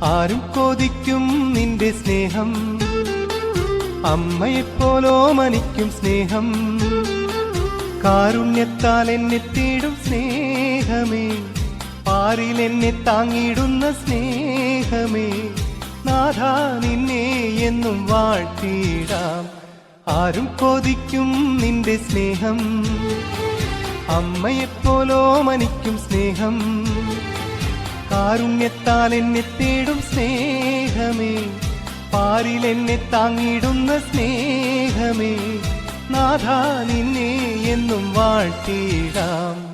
ആരും കൊതിക്കും നിന്റെ സ്നേഹം, അമ്മയെപ്പോലോ മനിക്കും സ്നേഹം. കാരുണ്യത്താൽ എന്നെ തേടും സ്നേഹമേ, പാരിൽ എന്നെ താങ്ങിടുന്ന സ്നേഹമേ. നാഥാ നിന്നെ എന്നും വാഴ്ത്തിയിടാം. ആരും കൊതിക്കും നിന്റെ സ്നേഹം, അമ്മയെപ്പോലോ മനിക്കും സ്നേഹം. കാരുണ്യത്താൽ എന്നെ തേടും സ്നേഹമേ, പാരിൽ എന്നെ താങ്ങിടുന്ന സ്നേഹമേ. നാഥാ നിന്നെ എന്നും വാഴ്ത്തിയിടാം.